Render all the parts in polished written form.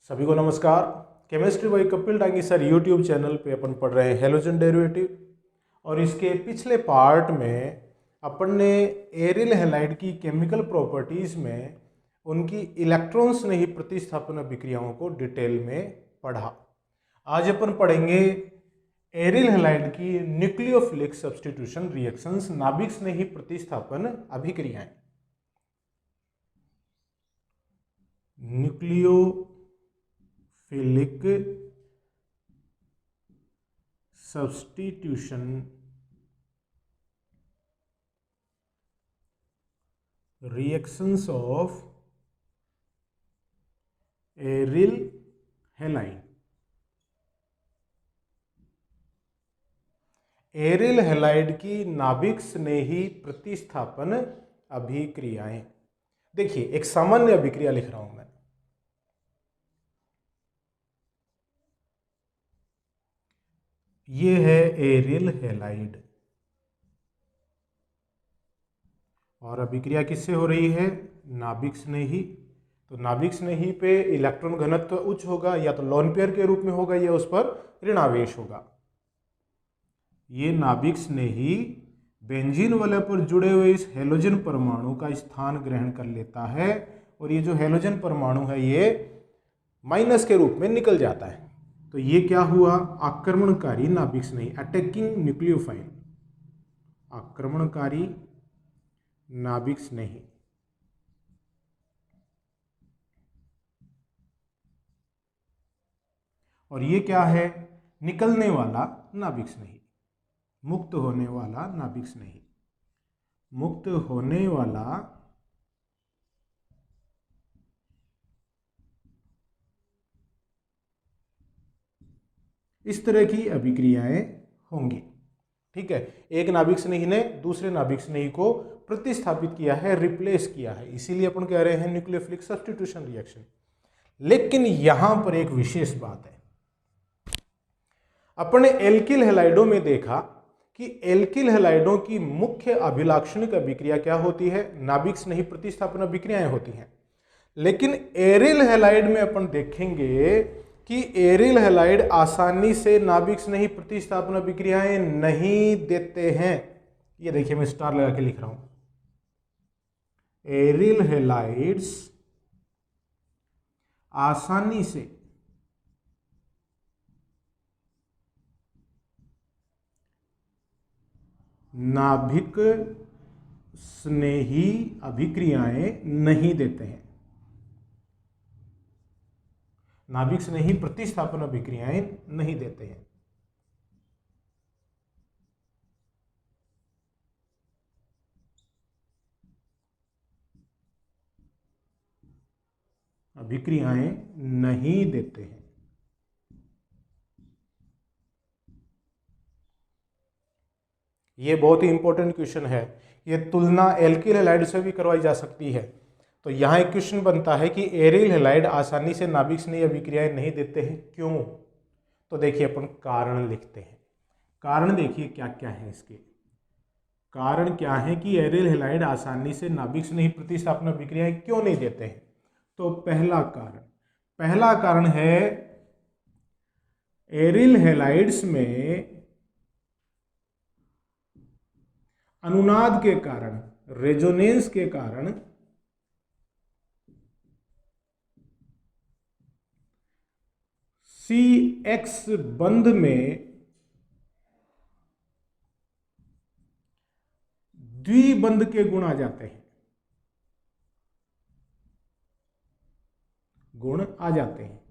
सभी को नमस्कार। Chemistry bye Kapil Dangi sir YouTube channel पे अपन पढ़ रहे हैं हेलोजन डेरिवेटिव और इसके पिछले पार्ट में अपन ने एरिल हैलाइड की केमिकल प्रॉपर्टीज में उनकी इलेक्ट्रॉन स्नेही प्रतिस्थापन अभिक्रियाओं को डिटेल में पढ़ा। आज अपन पढ़ेंगे एरिल हैलाइड की न्यूक्लियोफिलिक सब्स्टिट्यूशन रिएक्शंस, नाभिक स्नेही प्रतिस्थापन अभिक्रियाएं। Nucleophilic substitution reactions of aryl halide. Aryl halide की नाभिक स्नेही प्रतिस्थापन अभिक्रियाएं। देखिए, एक सामान्य अभिक्रिया लिख रहा हूं मैं। ये है एरिल हैलाइड और अभिक्रिया किससे हो रही है? नाभिक स्नेही। तो नाभिक स्नेही पे इलेक्ट्रॉन घनत्व उच्च होगा, या तो लोन पेयर के रूप में होगा या उस पर ऋणावेश होगा। ये नाभिक स्नेही बेंजीन वलय पर जुड़े हुए इस हेलोजन परमाणु का स्थान ग्रहण कर लेता है और ये जो हेलोजन परमाणु है ये माइनस के रूप में निकल जाता है। तो ये क्या हुआ? आक्रमणकारी नाभिक स्नेही, अटैकिंग न्यूक्लियोफाइल, आक्रमणकारी नाभिक स्नेही। और ये क्या है? निकलने वाला नाभिक स्नेही, मुक्त होने वाला नाभिक स्नेही। मुक्त होने वाला इस तरह की अभिक्रियाएं होंगी। ठीक है, एक नाभिक स्नेही ने दूसरे नाभिक स्नेही को प्रतिस्थापित किया है, रिप्लेस किया है, इसीलिए अपन कह रहे हैं न्यूक्लियोफिलिक सब्स्टिट्यूशन रिएक्शन। लेकिन यहां पर एक विशेष बात है। अपन ने एल्किल हैलाइडों में देखा कि एल्किल हैलाइडों की मुख्य अभिलाक्षणिक अभिक्रिया क्या होती है? नाभिक स्नेही प्रतिस्थापन अभिक्रियाएं होती हैं। लेकिन एरिल हैलाइड में अपन देखेंगे कि एरिल हैलाइड आसानी से नाभिक स्नेही प्रतिस्थापन अभिक्रियाएं नहीं देते हैं। ये देखिए, मैं स्टार लगा के लिख रहा हूं। एरिल हैलाइड्स आसानी से नाभिक स्नेही अभिक्रियाएं नहीं देते हैं। नाभिक स्नेही प्रतिस्थापन अभिक्रियाएं नहीं देते हैं। अभिक्रियाएं नहीं देते हैं। यह बहुत ही इंपॉर्टेंट क्वेश्चन है। यह तुलना एल्किल हैलाइड से भी करवाई जा सकती है। तो यहां एक क्वेश्चन बनता है कि एरिल हैलाइड आसानी से नाभिक स्नेही अभिक्रियाएं नहीं देते हैं, क्यों? तो देखिए, अपन कारण लिखते हैं। कारण देखिए क्या क्या है इसके। कारण क्या है कि एरिल हैलाइड आसानी से नाभिक स्नेही प्रतिस्थापन अभिक्रियाएं क्यों नहीं देते हैं? तो पहला कारण है एरिल हैलाइड्स में अनुनाद के कारण, रेजोनेंस के कारण CX बंध में द्विबंध के गुण आ जाते हैं, गुण आ जाते हैं।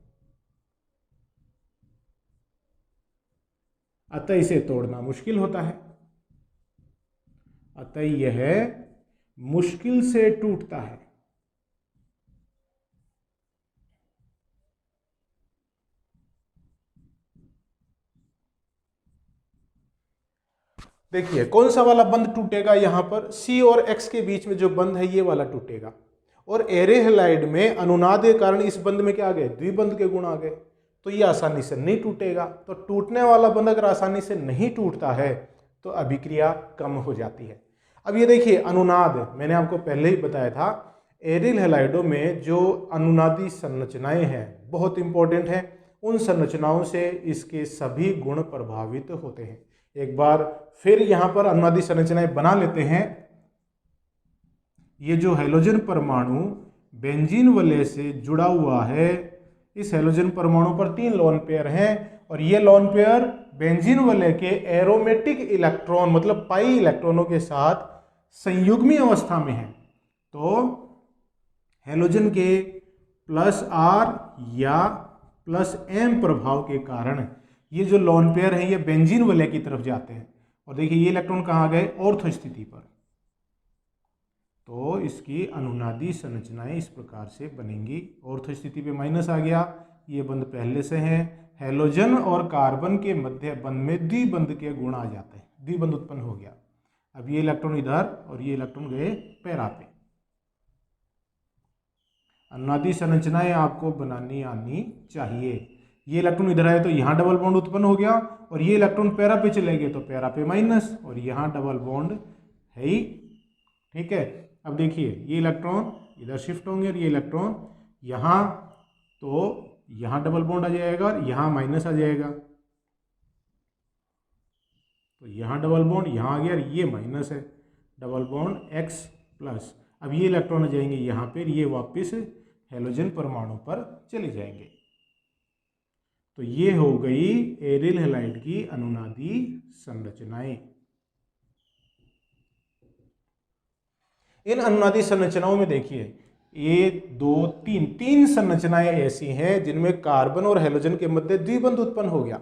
अतः इसे तोड़ना मुश्किल होता है। अतः यह मुश्किल से टूटता है। देखिए, कौन सा वाला बंध टूटेगा? यहां पर C और X के बीच में जो बंध है ये वाला टूटेगा। और एरिल हैलाइड में अनुनाद के कारण इस बंध में क्या आ गए? द्विबंध के गुण आ गए। तो ये आसानी से नहीं टूटेगा। तो टूटने वाला बंध अगर आसानी से नहीं टूटता है तो अभिक्रिया कम हो जाती है। अब ये देखिए, अनुनाद मैंने आपको पहले ही बताया था, एरिल हैलाइडों में जो अनुनादी संरचनाएं हैं बहुत इंपॉर्टेंट हैं, उन संरचनाओं से इसके सभी गुण प्रभावित होते हैं। एक बार फिर यहाँ पर अनुनादी संरचनाएं बना लेते हैं। ये जो हैलोजन परमाणु बेंजीन वलय से जुड़ा हुआ है, इस हैलोजन परमाणु पर 3 लोन पेयर हैं और ये लोन पेयर बेंजीन वलय के एरोमेटिक इलेक्ट्रॉन मतलब पाई इलेक्ट्रॉनों के साथ संयुग्मी अवस्था में है। तो हैलोजन के +R या +M प्रभाव के कारण ये जो लोन पेयर हैं ये बेंजीन वलय की तरफ जाते हैं और देखिए ये इलेक्ट्रॉन कहाँ गए, ऑर्थो स्थिति पर। तो इसकी अनुनादी संरचनाएं इस प्रकार से बनेंगी। ऑर्थो स्थिति पे माइनस आ गया, ये बंध पहले से हैं। हैलोजन और कार्बन के मध्य बंध में द्विबंध के गुण आ जाते हैं, द्विबंध उत्पन्न हो गया। अब ये इलेक्ट्रॉन इधर और ये इलेक्ट्रॉन गए पैरा पे। अनुनादी संरचनाएं आपको बनानी आनी चाहिए। ये इलेक्ट्रॉन इधर आए तो यहाँ डबल बॉन्ड उत्पन्न हो गया और ये इलेक्ट्रॉन पैरा पे चले गए तो पैरा पे माइनस और यहाँ डबल बॉन्ड है ही। ठीक है, अब देखिए ये इलेक्ट्रॉन इधर शिफ्ट होंगे और ये इलेक्ट्रॉन यहाँ, तो यहाँ डबल बॉन्ड आ जाएगा और यहाँ माइनस आ जाएगा। तो यहाँ डबल बॉन्ड यहाँ आ गया और ये माइनस है, डबल बॉन्ड X+। अब ये इलेक्ट्रॉन आ जाएंगे यहाँ पर, ये वापस हैलोजन परमाणु पर चले जाएंगे। तो ये हो गई एरिल हैलाइड की अनुनादी संरचनाएं। इन अनुनादी संरचनाओं में देखिए ये 2 3 संरचनाएं ऐसी हैं जिनमें कार्बन और हैलोजन के मध्य द्विबंध उत्पन्न हो गया।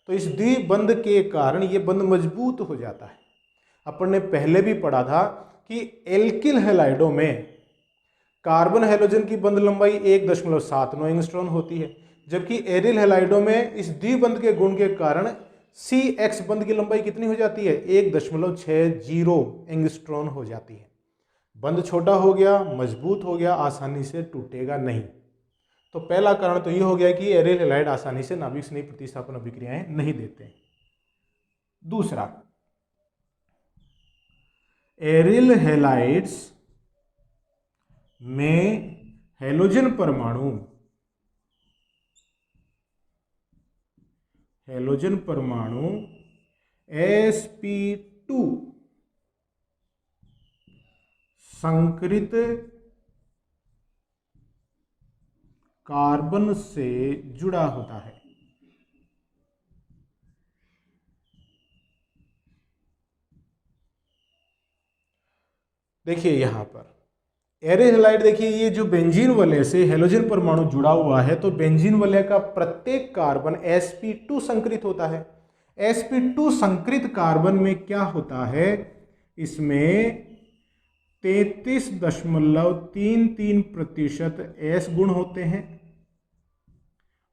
तो इस द्विबंध के कारण ये बंध मजबूत हो जाता है। अपन ने पहले भी पढ़ा था कि एल्किल हैलाइडों में कार्बन हैलोजन की बंध लंबाई 1.79 एंगस्ट्रॉन होती है, जबकि एरिल हैलाइडों में इस द्विबंध के गुण के कारण CX बंध की लंबाई कितनी हो जाती है, 1.60 एंगस्ट्रॉन हो जाती है। बंध छोटा हो गया, मजबूत हो गया, आसानी से टूटेगा नहीं। तो पहला कारण तो ये हो गया कि एरिल हैलाइड आसानी से नाभिक स्नेही प्रतिस्थापन अभिक्रियाएं नहीं देते। दूसरा, एरिल हैलाइड्स में हैलोजन परमाणु sp2 संकृत कार्बन से जुड़ा होता है। देखिए यहां पर एरिल हैलाइड, देखिए ये जो बेंजीन वलय से हैलोजन परमाणु जुड़ा हुआ है, तो बेंजीन वलय का प्रत्येक कार्बन sp2 संकृत होता है। sp2 संकृत कार्बन में क्या होता है, इसमें 33.33% S गुण होते हैं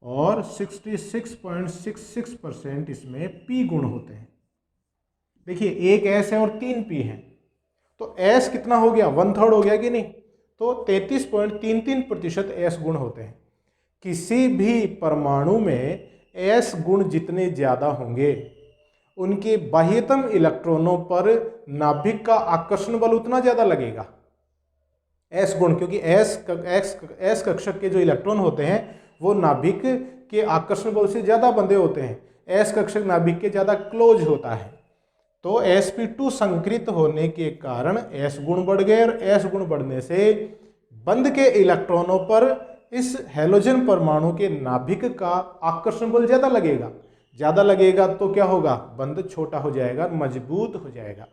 और 66.66% इसमें P गुण होते हैं। देखिए एक S है और 3 P है, तो S कितना हो गया, 1/3 हो गया कि नहीं। तो 33.33% S गुण होते हैं। किसी भी परमाणु में S गुण जितने ज़्यादा होंगे उनके बाह्यतम इलेक्ट्रॉनों पर नाभिक का आकर्षण बल उतना ज़्यादा लगेगा। S गुण, क्योंकि S कक्षक के जो इलेक्ट्रॉन होते हैं वो नाभिक के आकर्षण बल से ज़्यादा बंधे होते हैं। S कक्षक नाभिक के ज़्यादा क्लोज होता है। तो sp2 संकृत होने के कारण S गुण बढ़ गए और S गुण बढ़ने से बंध के इलेक्ट्रॉनों पर इस हैलोजन परमाणु के नाभिक का आकर्षण बल ज़्यादा लगेगा तो क्या होगा, बंध छोटा हो जाएगा, मजबूत हो जाएगा,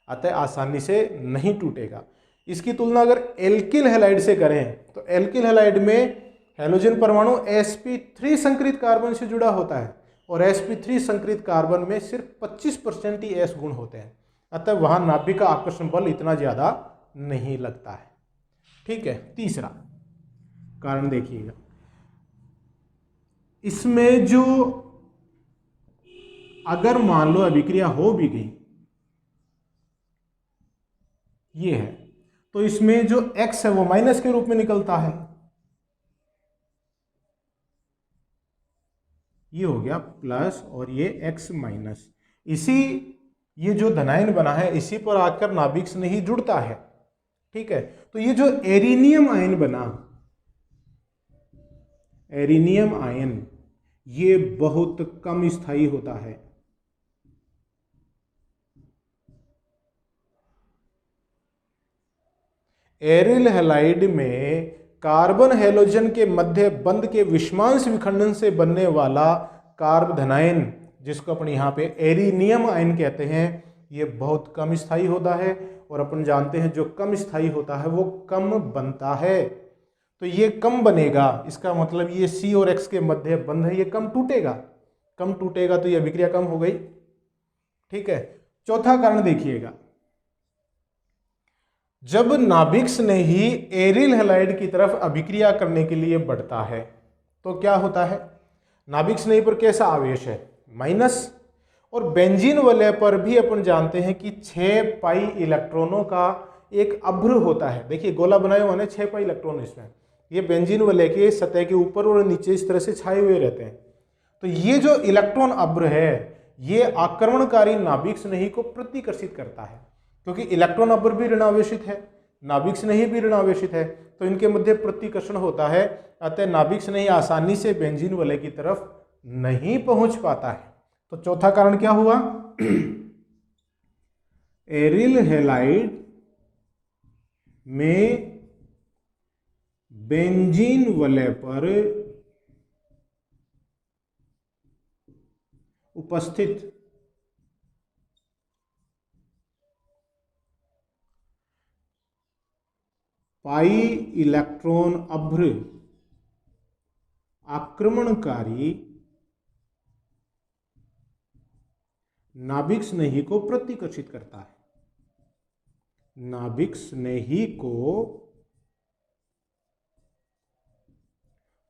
अतः आसानी से नहीं टूटेगा। इसकी तुलना अगर एल्किल हैलाइड से करें तो एल्किल हैलाइड में हैलोजन परमाणु sp3 संकृत कार्बन से जुड़ा होता है और sp3 संकृत कार्बन में सिर्फ 25% ही S गुण होते हैं, अतः वहां नाभिक का आकर्षण बल इतना ज्यादा नहीं लगता है। ठीक है, तीसरा कारण देखिएगा, इसमें जो अगर मान लो अभिक्रिया हो भी गई, ये है, तो इसमें जो X है वो माइनस के रूप में निकलता है। ये हो गया प्लस और ये X माइनस। इसी ये जो धनायन बना है इसी पर आकर नाभिक स्नेही जुड़ता है। ठीक है, तो ये जो एरिनियम आयन बना, एरिनियम आयन, ये बहुत कम स्थायी होता है। एरिल हैलाइड में कार्बन हैलोजन के मध्य बंध के विषमांश विखंडन से बनने वाला कार्ब धनायन, जिसको अपन यहाँ पे एरिनियम आयन कहते हैं, ये बहुत कम स्थायी होता है। और अपन जानते हैं जो कम स्थायी होता है वो कम बनता है। तो ये कम बनेगा, इसका मतलब ये C और X के मध्य बंध है, ये कम टूटेगा। कम टूटेगा तो ये अभिक्रिया कम हो गई। ठीक है, चौथा कारण देखिएगा, जब नाभिक स्नेही एरिल हैलाइड की तरफ अभिक्रिया करने के लिए बढ़ता है तो क्या होता है, नाभिक स्नेही पर कैसा आवेश है, माइनस। और बेंजीन वलय पर भी अपन जानते हैं कि 6 पाई इलेक्ट्रॉनों का एक अभ्र होता है। देखिए गोला बनाए हुए हैं 6 पाई इलेक्ट्रॉन इसमें, ये बेंजीन वलय के सतह के ऊपर और नीचे इस तरह से छाए हुए रहते हैं। तो ये जो इलेक्ट्रॉन अभ्र है ये आक्रमणकारी नाभिक स्नेही को प्रतिकर्षित करता है, क्योंकि इलेक्ट्रॉन अभ्र भी ऋणावेशित है, नाभिक स्नेही भी ऋणावेशित है, तो इनके मध्य प्रतिकर्षण होता है। अतः नाभिक स्नेही आसानी से बेंजीन वलय की तरफ नहीं पहुंच पाता है। तो चौथा कारण क्या हुआ, एरिल हैलाइड में बेंजीन वलय पर उपस्थित पाई इलेक्ट्रॉन अभ्र आक्रमणकारी नाभिक स्नेही को प्रतिकर्षित करता है, नाभिक स्नेही को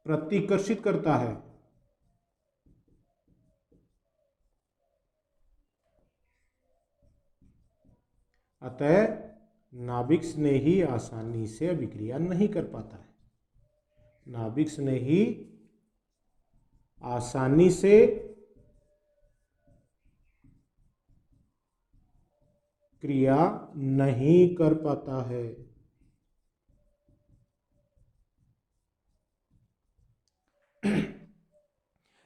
प्रतिकर्षित करता है। अतः नाभिक स्नेही आसानी से अभिक्रिया नहीं कर पाता है, नाभिक स्नेही आसानी से क्रिया नहीं कर पाता है।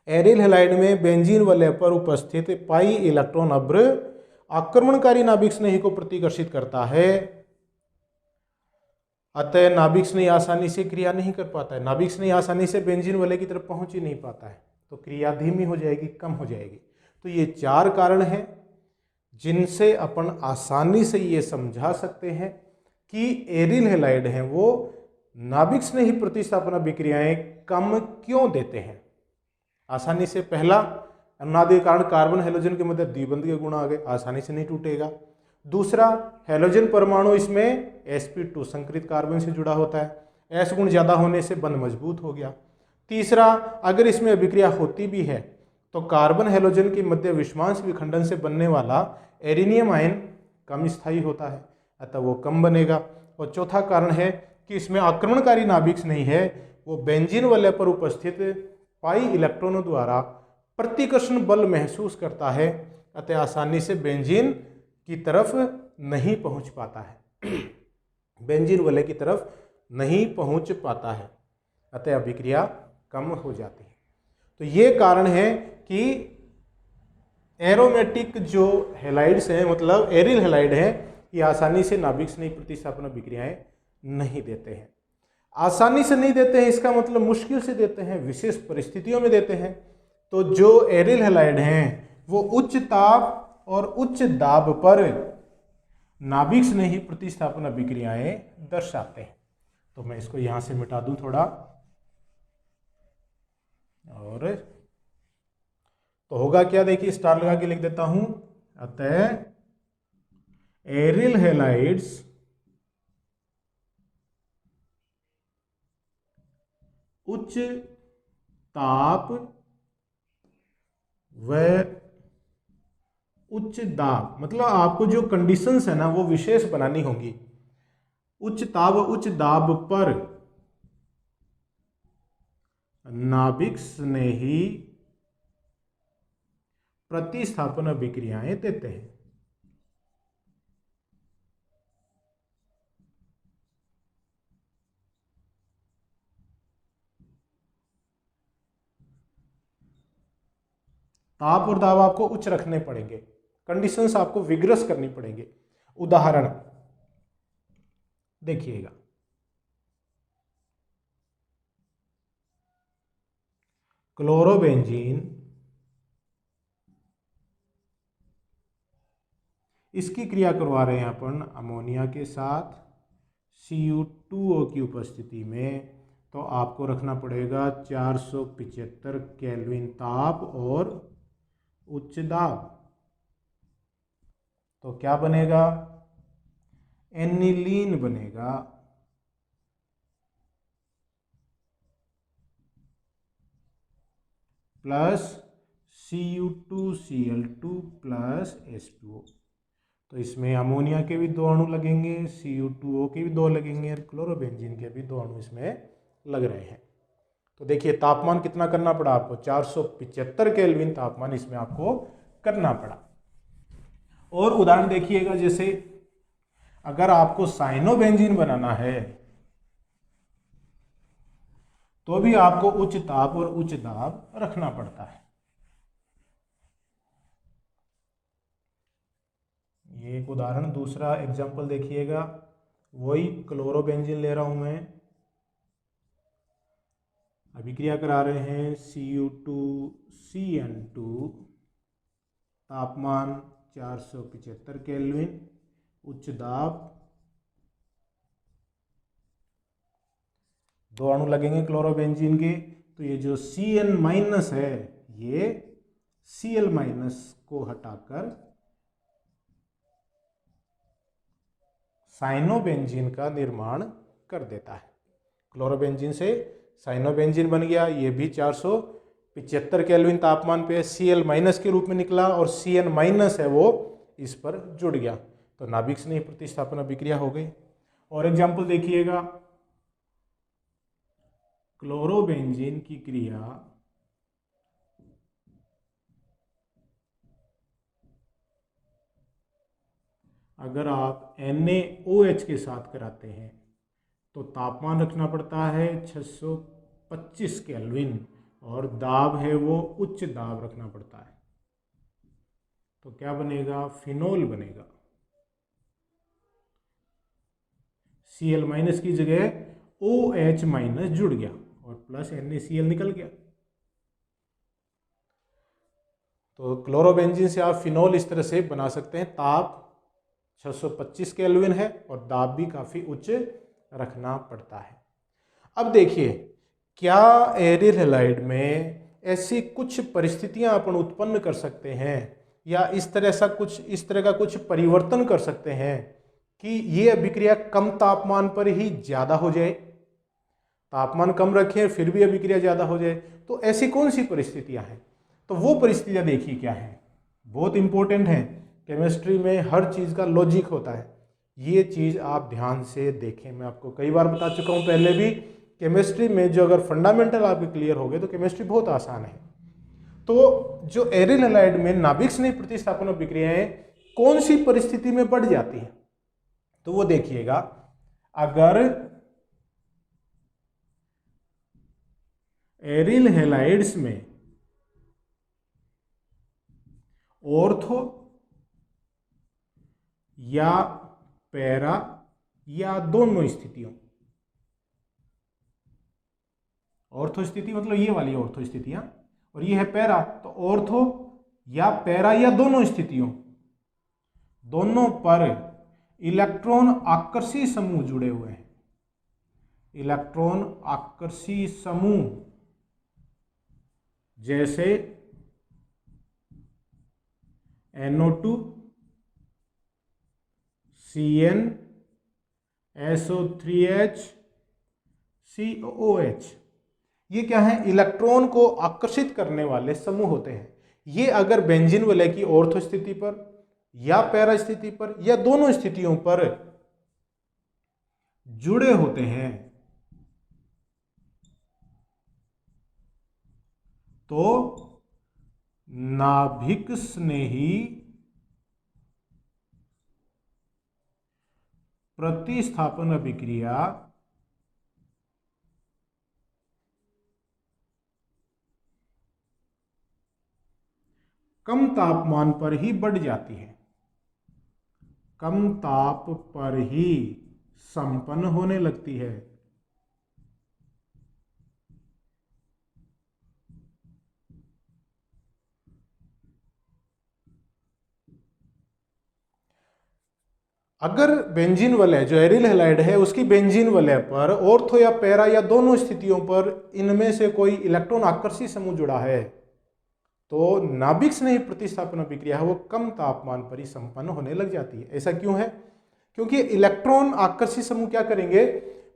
एरिल हैलाइड में बेंजीन वलय पर उपस्थित पाई इलेक्ट्रॉन अभ्र आक्रमणकारी नाभिक स्नेही को प्रतिकर्षित करता है, अतः नाभिक स्नेही आसानी से क्रिया नहीं कर पाता है, नाभिक स्नेही आसानी से बेंजीन वलय की तरफ पहुंच ही नहीं पाता है, तो क्रिया धीमी हो जाएगी, कम हो जाएगी। तो ये 4 कारण हैं जिनसे अपन आसानी से ये समझा सकते हैं कि एरिल हैलाइड हैं वो नाभिक स्नेही प्रतिस्थापन अभिक्रियाएं कम क्यों देते हैं। आसानी से, पहला अनुनादीय कारण कार्बन हैलोजन के मध्य द्विबंध के गुण आ गए, आसानी से नहीं टूटेगा। दूसरा, हैलोजन परमाणु इसमें sp2 संकरित कार्बन से जुड़ा होता है, s गुण ज्यादा होने से बंध मजबूत हो गया। तीसरा, अगर इसमें अभिक्रिया होती भी है तो कार्बन हैलोजन के मध्य विषमांश विखंडन से बनने वाला एरिनियम आयन कम स्थायी होता है, अतः वो कम बनेगा। और चौथा कारण है कि इसमें आक्रमणकारी नाभिक नहीं है, वो बेंजीन वलय पर उपस्थित पाई इलेक्ट्रॉनों द्वारा प्रतिकर्षण बल महसूस करता है, अतः आसानी से बेंजीन की तरफ नहीं पहुंच पाता है, बेंजीन वलय की तरफ नहीं पहुंच पाता है, अतः अभिक्रिया कम हो जाती है। तो ये कारण है कि एरोमेटिक जो हैलाइड्स हैं, मतलब एरिल हैलाइड हैं, ये आसानी से नाभिक स्नेही प्रतिस्थापन अभिक्रियाएं नहीं देते हैं। आसानी से नहीं देते हैं इसका मतलब मुश्किल से देते हैं, विशेष परिस्थितियों में देते हैं। तो जो एरिल हैलाइड हैं वो उच्च ताप और उच्च दाब पर नाभिक स्नेही प्रतिस्थापन अभिक्रियाएं दर्शाते हैं। तो मैं इसको यहां से मिटा दूं थोड़ा, और तो होगा क्या, देखिए स्टार लगा के लिख देता हूं। अतः एरिल हैलाइड्स उच्च ताप व उच्च दाब, मतलब आपको जो कंडीशंस है ना वो विशेष बनानी होंगी। उच्च ताप उच्च दाब पर नाभिक स्नेही प्रतिस्थापन अभिक्रियाएं देते हैं। ताप और दाब आपको उच्च रखने पड़ेंगे, कंडीशंस आपको विग्रस करनी पड़ेंगे। उदाहरण देखिएगा, क्लोरोबेंजीन, इसकी क्रिया करवा रहे हैं अपन अमोनिया के साथ Cu2O की उपस्थिति में, तो आपको रखना पड़ेगा 475 केल्विन ताप और उच्च दाब। तो क्या बनेगा, एनिलीन बनेगा। Plus Cu2Cl2 plus H2O। तो इसमें अमोनिया के भी 2 अणु लगेंगे, Cu2O के भी 2 लगेंगे और क्लोरोबेंजीन के भी 2 अणु इसमें लग रहे हैं। तो देखिए तापमान कितना करना पड़ा आपको, 475 केल्विन तापमान इसमें आपको करना पड़ा। और उदाहरण देखिएगा, जैसे अगर आपको साइनोबेंजीन बनाना है तो भी आपको उच्च ताप और उच्च दाब रखना पड़ता है। ये एक उदाहरण, दूसरा एग्जांपल देखिएगा, वही क्लोरोबेंजीन ले रहा हूं मैं, अभिक्रिया करा रहे हैं Cu2CN2, तापमान 475 केल्विन, उच्च दाब, 2 अणु लगेंगे क्लोरोबेंजीन के। तो ये जो Cn- है, ये Cl- को हटाकर साइनोबेंजीन का निर्माण कर देता है। क्लोरोबेंजीन से साइनोबेंजीन बन गया, ये भी 475 केल्विन तापमान पे Cl- के रूप में निकला और Cn- है वो इस पर जुड़ गया, तो नाभिक स्नेही प्रतिस्थापन अभिक्रिया हो गई। और एग्जाम्पल देखिएगा, क्लोरोबेंजीन की क्रिया अगर आप NaOH के साथ कराते हैं तो तापमान रखना पड़ता है 625 केल्विन और दाब है वो उच्च दाब रखना पड़ता है। तो क्या बनेगा, फिनोल बनेगा। Cl- की जगह OH- जुड़ गया और प्लस NaCl निकल गया। तो क्लोरोबेंजीन से आप फिनोल इस तरह से बना सकते हैं। ताप 625 केल्विन है और दाब भी काफ़ी उच्च रखना पड़ता है। अब देखिए, क्या एरिल हैलाइड में ऐसी कुछ परिस्थितियां अपन उत्पन्न कर सकते हैं या इस तरह का कुछ परिवर्तन कर सकते हैं कि ये अभिक्रिया कम तापमान पर ही ज़्यादा हो जाए, तापमान कम रखें फिर भी अभिक्रिया ज़्यादा हो जाए। तो ऐसी कौन सी परिस्थितियां हैं, तो वो परिस्थितियां देखिए क्या है, बहुत इंपॉर्टेंट है। केमिस्ट्री में हर चीज़ का लॉजिक होता है, ये चीज़ आप ध्यान से देखें। मैं आपको कई बार बता चुका हूँ पहले भी, केमिस्ट्री में जो अगर फंडामेंटल आपके क्लियर हो गए तो केमिस्ट्री बहुत आसान है। तो जो एरिल हैलाइड में नाभिक स्नेही प्रतिस्थापन अभिक्रियाएं कौन सी परिस्थिति में बढ़ जाती हैं, तो वो देखिएगा, अगर एरिल हैलाइड्स में ऑर्थो या पैरा या दोनों स्थितियों, ऑर्थो स्थिति मतलब ये वाली ऑर्थो स्थितियां और ये है पैरा, तो ऑर्थो या पैरा या दोनों स्थितियों, दोनों पर इलेक्ट्रॉन आकर्षी समूह जुड़े हुए हैं। इलेक्ट्रॉन आकर्षी समूह जैसे NO2 Cn SO3H COOH, ये क्या है, इलेक्ट्रॉन को आकर्षित करने वाले समूह होते हैं। ये अगर बेंजीन वलय की ऑर्थो स्थिति पर या पैरा स्थिति पर या दोनों स्थितियों पर जुड़े होते हैं तो नाभिक स्नेही प्रतिस्थापन अभिक्रिया कम तापमान पर ही बढ़ जाती है, कम ताप पर ही संपन्न होने लगती है। अगर बेंजीन वलय जो एरिल हैलाइड है उसकी बेंजीन वलय पर ऑर्थो या पैरा या दोनों स्थितियों पर इनमें से कोई इलेक्ट्रॉन आकर्षी समूह जुड़ा है तो नाभिक स्नेही प्रतिस्थापन अभिक्रिया है वो कम तापमान पर ही संपन्न होने लग जाती है। ऐसा क्यों है? क्योंकि इलेक्ट्रॉन आकर्षी समूह क्या करेंगे,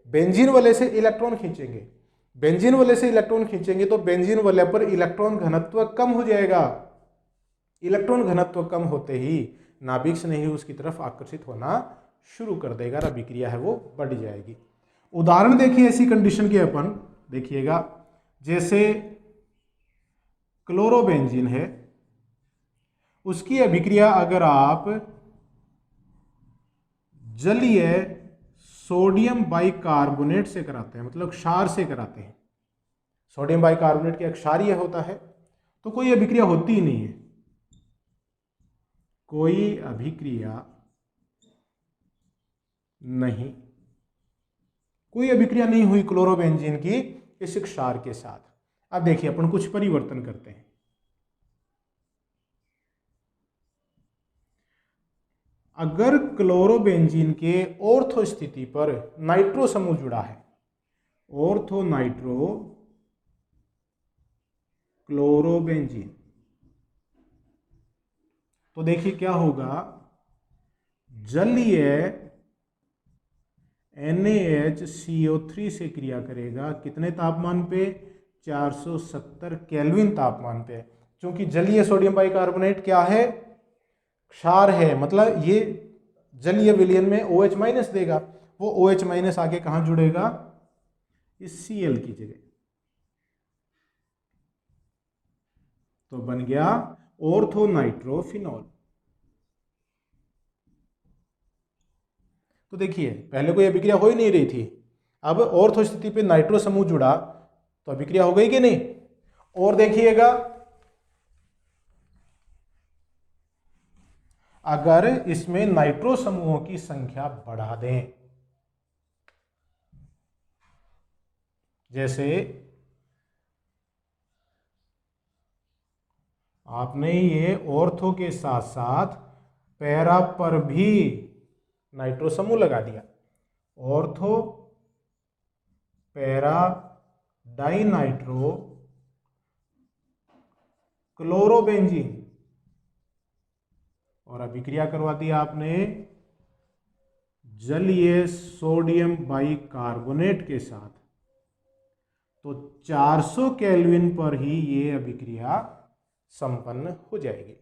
बेंजीन वलय से इलेक्ट्रॉन खींचेंगे। बेंजीन वलय से इलेक्ट्रॉन खींचेंगे तो बेंजीन वलय पर इलेक्ट्रॉन घनत्व कम हो जाएगा। इलेक्ट्रॉन घनत्व कम होते ही नाभिक स्नेही उसकी तरफ आकर्षित होना शुरू कर देगा और अभिक्रिया है वो बढ़ जाएगी। उदाहरण देखिए ऐसी कंडीशन की, अपन देखिएगा जैसे क्लोरोबेंजीन है, उसकी अभिक्रिया अगर आप जलीय सोडियम बाइकार्बोनेट से कराते हैं, मतलब क्षार से कराते हैं, सोडियम बाइकार्बोनेट के क्षारीय होता है, तो कोई अभिक्रिया होती ही नहीं है, कोई अभिक्रिया नहीं, कोई अभिक्रिया नहीं हुई क्लोरोबेंजीन की इस क्षार के साथ। अब देखिए अपन कुछ परिवर्तन करते हैं। अगर क्लोरोबेंजीन के ऑर्थो स्थिति पर नाइट्रो समूह जुड़ा है, ऑर्थो नाइट्रो क्लोरोबेंजीन, तो देखिए क्या होगा, जलीय NaHCO3 से क्रिया करेगा कितने तापमान पे, 470 केल्विन तापमान पे। क्योंकि जलीय सोडियम बाइकार्बोनेट क्या है, क्षार है, मतलब ये जलीय विलयन में OH माइनस देगा, वो OH माइनस आगे कहां जुड़ेगा, इस Cl की जगह, तो बन गया ऑर्थो नाइट्रोफिनॉल। तो देखिए पहले कोई अभिक्रिया हो ही नहीं रही थी, अब ऑर्थो स्थिति पे नाइट्रो समूह जुड़ा तो अभिक्रिया हो गई कि नहीं। और देखिएगा अगर इसमें नाइट्रो समूहों की संख्या बढ़ा दें, जैसे आपने ये ऑर्थो के साथ साथ पैरा पर भी नाइट्रो समूह लगा दिया, ऑर्थो पैरा डाइनाइट्रो क्लोरोबेंजीन, और अभिक्रिया करवा दिया आपने जलीय सोडियम बाइकार्बोनेट के साथ, तो 400 केल्विन पर ही ये अभिक्रिया संपन्न हो जाएगी।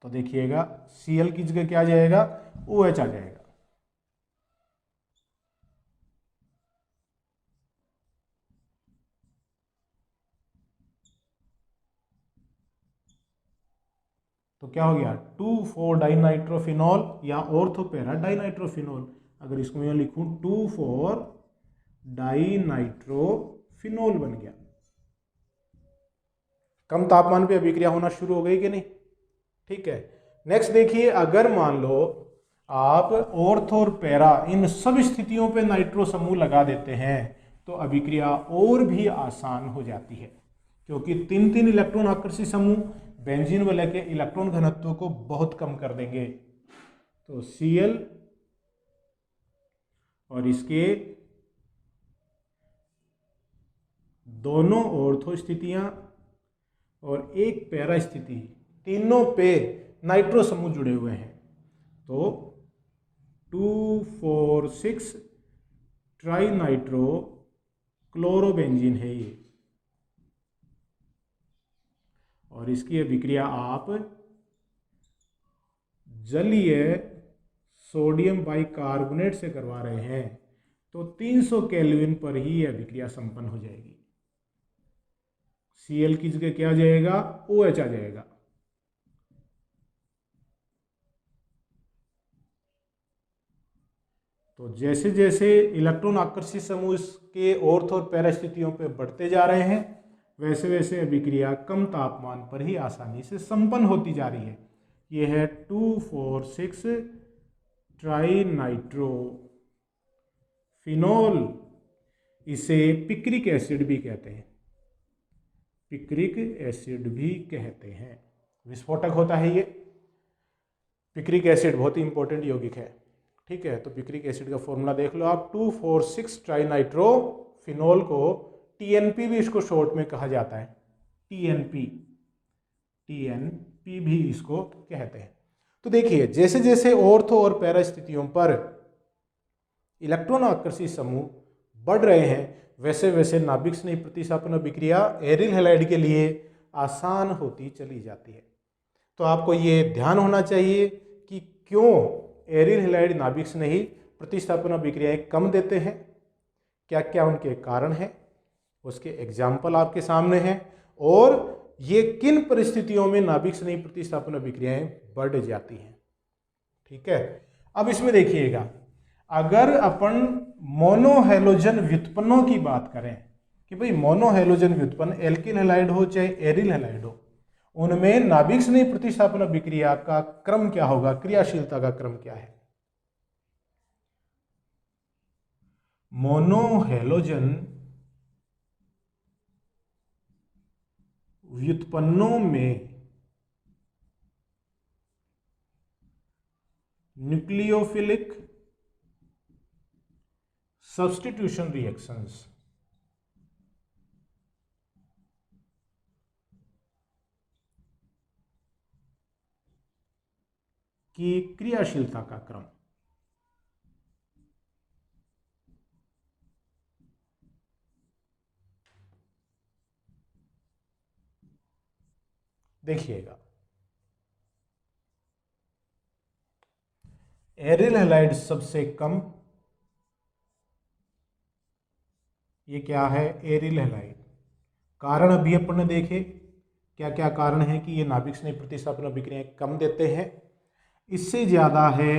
तो देखिएगा Cl की जगह क्या आ जाएगा, OH आ जाएगा। तो क्या हो गया, 2,4 डाइनाइट्रोफिनॉल या ऑर्थोपेरा डाइनाइट्रोफिनॉल। अगर इसको मैं लिखूं 2,4 डाइनाइट्रोफिनॉल बन गया। कम तापमान पे अभिक्रिया होना शुरू हो गई कि नहीं, ठीक है। नेक्स्ट देखिए, अगर मान लो आप ऑर्थो और पैरा इन सब स्थितियों पे नाइट्रो समूह लगा देते हैं तो अभिक्रिया और भी आसान हो जाती है, क्योंकि 3-3 इलेक्ट्रॉन आकर्षी समूह बेंजीन वलय के इलेक्ट्रॉन घनत्व को बहुत कम कर देंगे। तो Cl और इसके दोनों ऑर्थो स्थितियां और एक पैरा स्थिति, तीनों पे नाइट्रो समूह जुड़े हुए हैं, तो 2,4,6 ट्राइनाइट्रो क्लोरोबेंजीन है ये, और इसकी अभिक्रिया आप जलीय सोडियम बाइकार्बोनेट से करवा रहे हैं तो 300 केल्विन पर ही यह अभिक्रिया संपन्न हो जाएगी। Cl की जगह क्या आ जाएगा, OH आ जाएगा। तो जैसे जैसे इलेक्ट्रॉन आकर्षित समूह इसके ऑर्थो और पैरा स्थितियों पे बढ़ते जा रहे हैं वैसे वैसे अभिक्रिया कम तापमान पर ही आसानी से संपन्न होती जा रही है। ये है 2,4,6 ट्राई नाइट्रो फिनोल, इसे पिक्रिक एसिड भी कहते हैं, पिक्रिक एसिड भी कहते हैं। विस्फोटक होता है ये पिक्रिक एसिड, बहुत ही इंपॉर्टेंट यौगिक है। ठीक है, तो पिक्रिक एसिड का फॉर्मूला देख लो आप, 2,4,6 ट्राई नाइट्रो फिनोल को टीएनपी भी इसको शॉर्ट में कहा जाता है, टीएनपी भी इसको कहते हैं। तो देखिए जैसे जैसे ऑर्थो और पैरा स्थितियों पर इलेक्ट्रॉन आकर्षी समूह बढ़ रहे हैं वैसे वैसे नाभिक स्नेही प्रतिस्थापन अभिक्रिया एरिल हैलाइड के लिए आसान होती चली जाती है। तो आपको ये ध्यान होना चाहिए कि क्यों एरिल हैलाइड नाभिक स्नेही प्रतिस्थापन अभिक्रियाएं कम देते हैं, क्या क्या उनके कारण हैं, उसके एग्जाम्पल आपके सामने हैं, और ये किन परिस्थितियों में नाभिक स्नेही प्रतिस्थापन अभिक्रियाएं बढ़ जाती हैं। ठीक है, अब इसमें देखिएगा, अगर अपन मोनोहैलोजन व्युत्पन्नों की बात करें कि भाई मोनोहैलोजन व्युत्पन्न एल्किल हैलाइड हो चाहे एरिल हैलाइड हो, उनमें नाभिक स्नेही प्रतिस्थापन अभिक्रिया का क्रम क्या होगा, क्रियाशीलता का क्रम क्या है। मोनोहैलोजन व्युत्पन्नों में न्यूक्लियोफिलिक सब्स्टिट्यूशन रिएक्शंस की क्रियाशीलता का क्रम। देखिएगा, एरिल हैलाइड सबसे कम, ये क्या है, एरिल हैलाइड। कारण अभी अपन ने देखे क्या क्या कारण है कि ये नाभिक स्नेही प्रतिस्थापन अभिक्रियाएं कम देते हैं। इससे ज्यादा है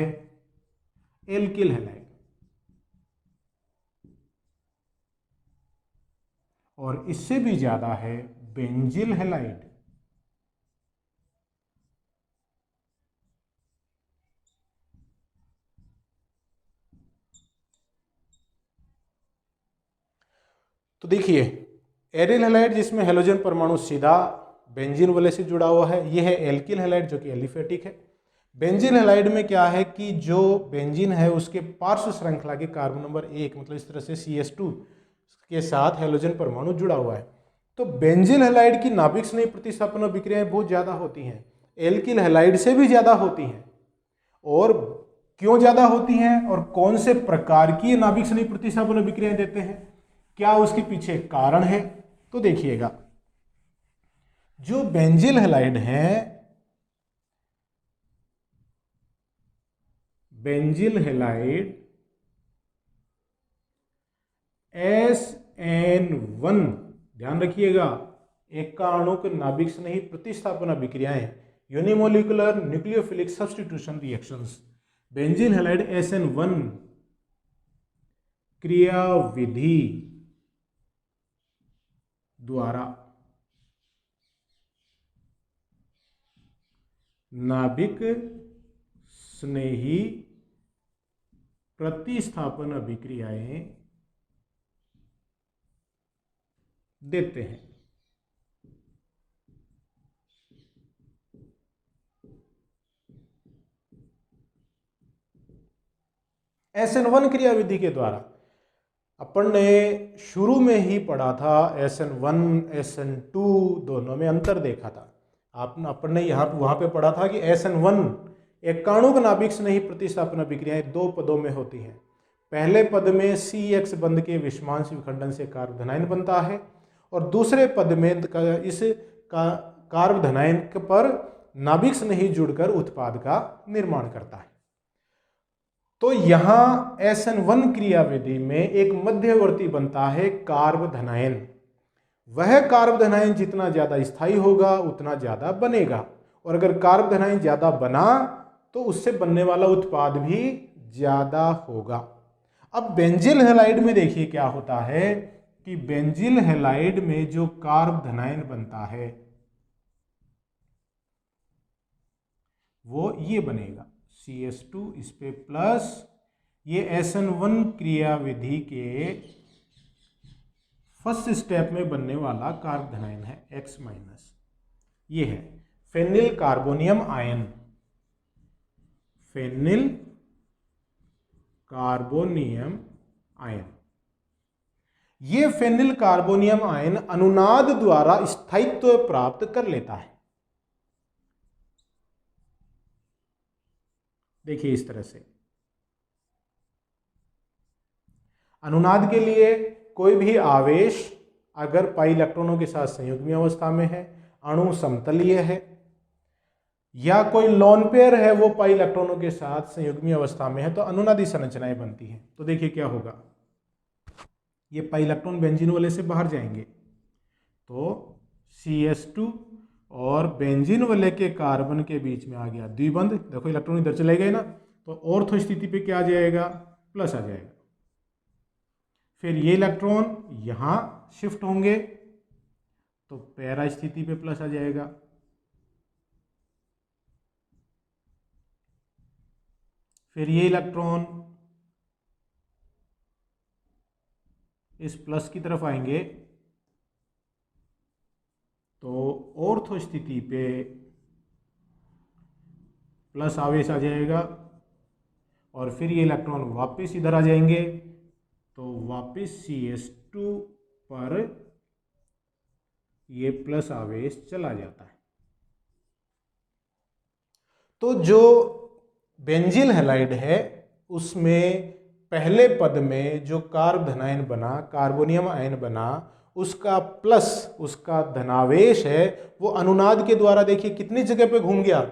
एल्किल हैलाइड, और इससे भी ज्यादा है बेंजिल हैलाइड। तो देखिए एरिल हैलाइड जिसमें हैलोजन परमाणु सीधा बेंजीन वाले से जुड़ा हुआ है, यह है एल्किल हैलाइड जो कि एलिफेटिक है। बेंजीन हैलाइड में क्या है कि जो बेंजीन है उसके पार्श्व श्रृंखला के कार्बन नंबर 1 मतलब इस तरह से CH2 के साथ हैलोजन परमाणु जुड़ा हुआ है। तो बेंजीन हैलाइड की नाभिक स्नेही प्रतिस्थापन अभिक्रियाएं बहुत ज्यादा होती हैं, एल्किल हैलाइड से भी ज्यादा होती हैं। और क्यों ज्यादा होती हैं और कौन से प्रकार की नाभिक स्नेही प्रतिस्थापन अभिक्रियाएं देते हैं, क्या उसके पीछे कारण है, तो देखिएगा, जो बेंजिल हैलाइड है, बेंजिल हैलाइड SN1, ध्यान रखिएगा, एकाणुक नाभिक स्नेही प्रतिस्थापन अभिक्रियाएं, unimolecular nucleophilic substitution reactions, benzyl halide SN1 क्रियाविधि द्वारा नाभिक स्नेही प्रतिस्थापन अभिक्रियाएं देते हैं। SN1 क्रियाविधि के द्वारा अपन ने शुरू में ही पढ़ा था, SN1 SN2 दोनों में अंतर देखा था। अपन ने वहां पे पढ़ा था कि SN1 एकाणुक नाभिक स्नेही प्रतिस्थापन अभिक्रियाएं दो पदों में होती हैं। पहले पद में CX बंध के विषमांश विखंडन से कार्बोधनाइन बनता है, और दूसरे पद में इस कार्बोधनाइन पर नाभिक स्नेही जुड़कर उत्पाद का निर्माण करता है। तो यहां SN1 क्रियाविधि में एक मध्यवर्ती बनता है कार्बोधनाइन। वह कार्बोधनाइन जितना ज्यादा स्थायी होगा उतना ज्यादा बनेगा, और अगर कार्बोधनाइन ज्यादा बना तो उससे बनने वाला उत्पाद भी ज्यादा होगा। अब बेंजिल हैलाइड में देखिए क्या होता है कि बेंजिल हैलाइड में जो कार्ब धनायन बनता है वो ये बनेगा CH2 इस पे प्लस ये SN1 क्रियाविधि के फर्स्ट स्टेप में बनने वाला कार्ब धनायन है X माइनस, ये है phenyl carbonium ion. Phenyl carbonium ion, ये फेनिल कार्बोनियम आयन अनुनाद द्वारा स्थायित्व प्राप्त कर लेता है। देखिए इस तरह से अनुनाद के लिए कोई भी आवेश अगर पाई इलेक्ट्रॉनों के साथ संयुग्मी अवस्था में है, अणु समतलीय है, या कोई लोन पेयर है वो पाई इलेक्ट्रॉनों के साथ संयुग्मी अवस्था में है, तो अनुनादी संरचनाएं बनती हैं। तो देखिए क्या होगा, ये पाई इलेक्ट्रॉन बेंजीन वाले से बाहर जाएंगे तो CH2 और बेंजीन वाले के कार्बन के बीच में आ गया द्विबंध। देखो इलेक्ट्रॉन इधर चले गए ना, तो ऑर्थो स्थिति पे क्या आ जाएगा, प्लस आ जाएगा। फिर ये इलेक्ट्रॉन यहां शिफ्ट होंगे तो पैरा स्थिति पे प्लस आ जाएगा। फिर ये इलेक्ट्रॉन इस प्लस की तरफ आएंगे तो ऑर्थो स्थिति पे प्लस आवेश आ जाएगा, और फिर ये इलेक्ट्रॉन वापस इधर आ जाएंगे तो वापस CH2 पर ये प्लस आवेश चला जाता है। तो जो बेंजील हैलाइड है उसमें पहले पद में जो कार्ब धनायन बना, कार्बोनियम आयन बना, उसका प्लस, उसका धनावेश है वो अनुनाद के द्वारा देखिए कितनी जगह पे घूम गया।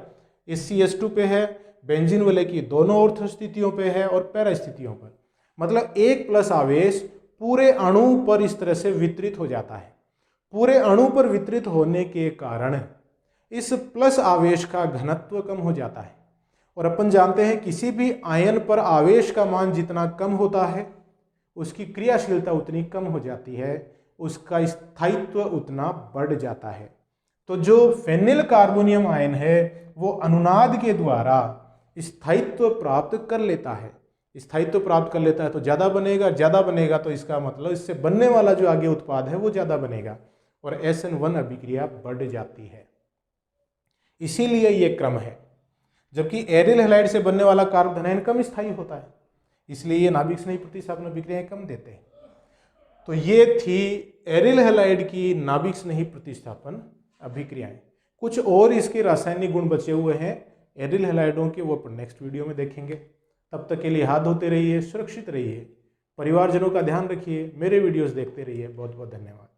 इस CH2 पे है, बेंजीन वाले की दोनों ऑर्थो स्थितियों पे है और पैरा स्थितियों पर, मतलब एक प्लस आवेश पूरे अणु पर इस तरह से वितरित हो जाता है। पूरे अणु पर वितरित होने के कारण इस प्लस आवेश का घनत्व कम हो जाता है, और अपन जानते हैं किसी भी आयन पर आवेश का मान जितना कम होता है उसकी क्रियाशीलता उतनी कम हो जाती है, उसका स्थायित्व उतना बढ़ जाता है। तो जो फेनिल कार्बोनियम आयन है वो अनुनाद के द्वारा स्थायित्व प्राप्त कर लेता है। स्थायित्व प्राप्त कर लेता है तो ज़्यादा बनेगा, ज़्यादा बनेगा तो इसका मतलब इससे बनने वाला जो आगे उत्पाद है वो ज़्यादा बनेगा और SN1 अभिक्रिया बढ़ जाती है। इसीलिए ये क्रम है। जबकि एरिल हैलाइड से बनने वाला कार्ब धनायन कम स्थायी होता है, इसलिए ये नाभिक स्नेही प्रतिस्थापन अभिक्रियाएं कम देते हैं। तो ये थी एरिल हैलाइड की नाभिक स्नेही प्रतिस्थापन अभिक्रियाएं। कुछ और इसके रासायनिक गुण बचे हुए हैं एरिल हैलाइडों के, वो अपन नेक्स्ट वीडियो में देखेंगे। तब तक के लिए हाथ धोते रहिए, सुरक्षित रहिए, परिवारजनों का ध्यान रखिए, मेरे वीडियोस देखते रहिए। बहुत बहुत धन्यवाद।